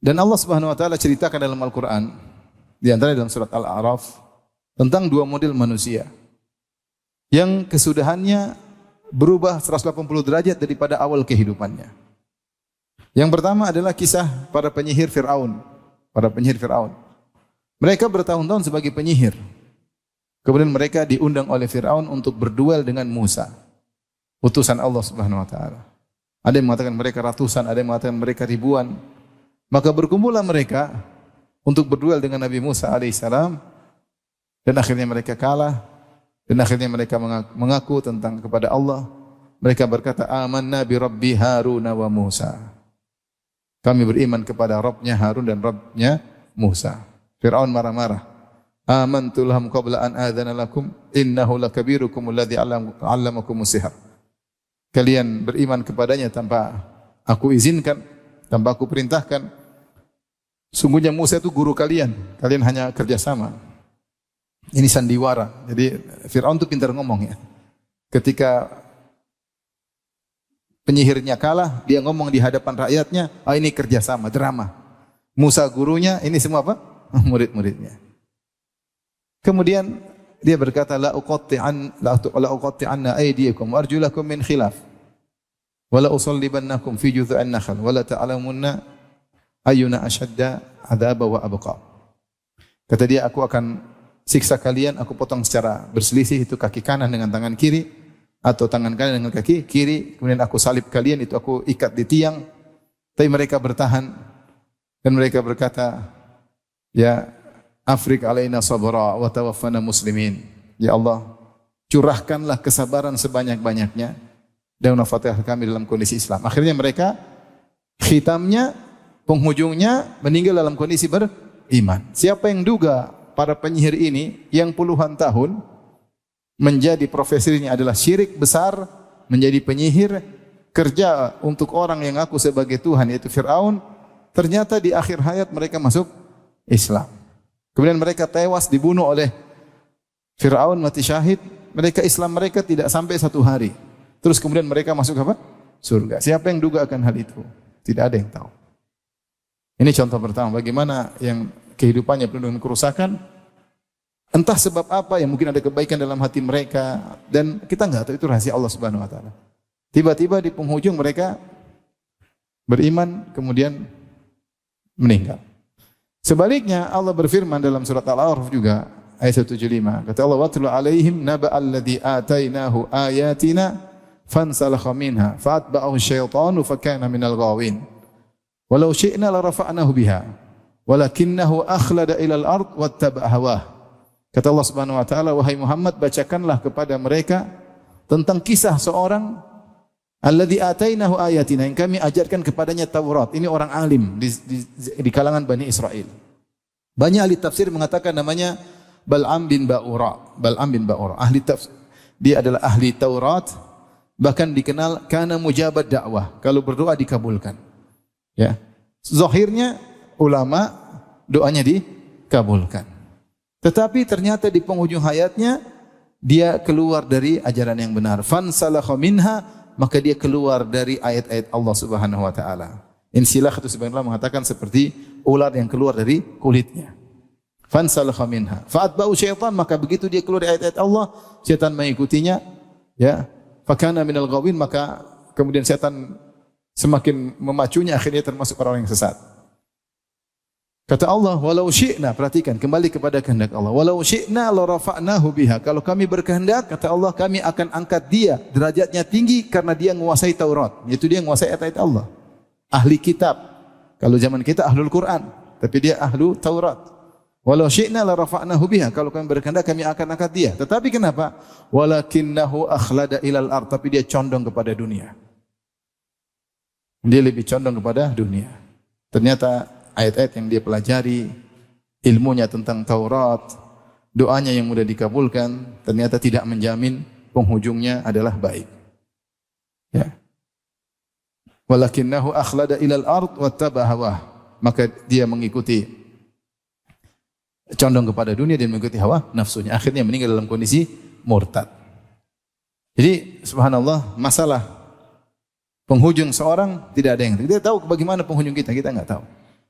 Dan Allah Subhanahu wa taala ceritakan dalam Al-Qur'an, di antara dalam surat Al-A'raf, tentang dua model manusia yang kesudahannya berubah 180 derajat daripada awal kehidupannya. Yang pertama adalah kisah para penyihir Fir'aun. Para penyihir Fir'aun. Mereka bertahun-tahun sebagai penyihir. Kemudian mereka diundang oleh Fir'aun untuk berduel dengan Musa, utusan Allah Subhanahu wa taala. Ada yang mengatakan mereka ratusan, ada yang mengatakan mereka ribuan. Maka berkumpullah mereka untuk berduel dengan Nabi Musa alaihissalam, dan akhirnya mereka kalah, dan akhirnya mereka mengaku tentang kepada Allah. Mereka berkata, amanna bi Rabbi Harun wa Musa. Kami beriman kepada Rabbnya Harun dan Rabbnya Musa. Fir'aun marah-marah. Amantu lahum qabla an adzana lakum innahu lakabirukum alladzi 'allamakumus sihr. Kalian beriman kepadanya tanpa aku izinkan, tanpa aku perintahkan. Sungguhnya Musa itu guru kalian, kalian hanya kerjasama. Ini sandiwara. Jadi Fir'aun itu pintar ngomong ya. Ketika penyihirnya kalah, dia ngomong di hadapan rakyatnya, ini kerjasama, drama. Musa gurunya, ini semua apa? Murid-muridnya. Kemudian dia berkata, la uqatti'anna aydiyakum wa arjulakum min khilaf wa la usallibannakum fi judhu'an nakhl wa la ta'lamunna ayyuna ashadda 'adzaba wa abqa. Kata dia, aku akan siksa kalian, aku potong secara berselisih, itu kaki kanan dengan tangan kiri, atau tangan kanan dengan kaki kiri, kemudian aku salib kalian, itu aku ikat di tiang. Tapi mereka bertahan dan mereka berkata, ya afrik alaina sabra wa tawaffana muslimin. Ya Allah, curahkanlah kesabaran sebanyak-banyaknya dan wafatkan kami dalam kondisi Islam. Akhirnya mereka khitamnya, penghujungnya meninggal dalam kondisi beriman. Siapa yang duga para penyihir ini yang puluhan tahun menjadi profesinya adalah syirik besar, menjadi penyihir, kerja untuk orang yang ngaku sebagai Tuhan, yaitu Fir'aun, ternyata di akhir hayat mereka masuk Islam. Kemudian mereka tewas dibunuh oleh Fir'aun, mati syahid. Mereka Islam mereka tidak sampai 1 hari. Terus kemudian mereka masuk apa? Surga. Siapa yang duga akan hal itu? Tidak ada yang tahu. Ini contoh pertama bagaimana yang kehidupannya penuh dengan kerusakan. Entah sebab apa yang mungkin ada kebaikan dalam hati mereka, dan kita enggak tahu, itu rahasia Allah Subhanahu wa taala. Tiba-tiba di penghujung mereka beriman kemudian meninggal. Sebaliknya Allah berfirman dalam surat Al-A'raf juga ayat 175. Kata Allah, "Watlu 'alaihim naba'al ladzi atainahu ayatina fansalakha minha fa'atba'ahu asyaitanu fakana minal ghawin. Walau syi'na la rafa'nahu biha walakinnahu akhlada ilal ard wattaba'a hawah." Kata Allah Subhanahu wa taala, wahai Muhammad, bacakanlah kepada mereka tentang kisah seorang alladzi atainahu ayatina, yang kami ajarkan kepadanya Taurat. Ini orang alim di kalangan Bani Israel. Banyak ahli tafsir mengatakan namanya Bal'am bin Ba'ura. Bal'am bin Ba'ura. Ahli tafsir. Dia adalah ahli Taurat, bahkan dikenal kana mujabat dakwah. Kalau berdoa dikabulkan. Ya. Zahirnya ulama, doanya dikabulkan. Tetapi ternyata di penghujung hayatnya dia keluar dari ajaran yang benar. Fansalakha minha, maka dia keluar dari ayat-ayat Allah Subhanahu wa taala. Insilah itu sebagian ulama mengatakan seperti ular yang keluar dari kulitnya. Fansalakha minha. Fa'atba'u syaitan, maka begitu dia keluar dari ayat-ayat Allah, syaitan mengikutinya, ya. Fakana minal ghawin, maka kemudian syaitan semakin memacunya, akhirnya termasuk orang yang sesat. Kata Allah, walau syi'na, perhatikan, kembali kepada kehendak Allah. Walau syi'na la rafa'nahu biha. Kalau kami berkehendak, kata Allah, kami akan angkat dia, derajatnya tinggi karena dia menguasai Taurat. Yaitu dia menguasai ayat-ayat Allah. Ahli kitab. Kalau zaman kita ahlul Quran, tapi dia ahlu Taurat. Walau syi'na la rafa'nahu biha. Kalau kami berkehendak, kami akan angkat dia. Tetapi kenapa? Walakinnahu akhlada ilal ard. Tapi dia condong kepada dunia. Dia lebih condong kepada dunia. Ternyata ayat-ayat yang dia pelajari, ilmunya tentang Taurat, doanya yang mudah dikabulkan, ternyata tidak menjamin penghujungnya adalah baik. Ya. Walakinnahu akhlada ilal ard wattaba hawah. Maka dia mengikuti, condong kepada dunia dan mengikuti hawa nafsunya. Akhirnya meninggal dalam kondisi murtad. Jadi subhanallah, masalah penghujung seorang tidak ada yang tahu. Kita tahu bagaimana penghujung kita enggak tahu.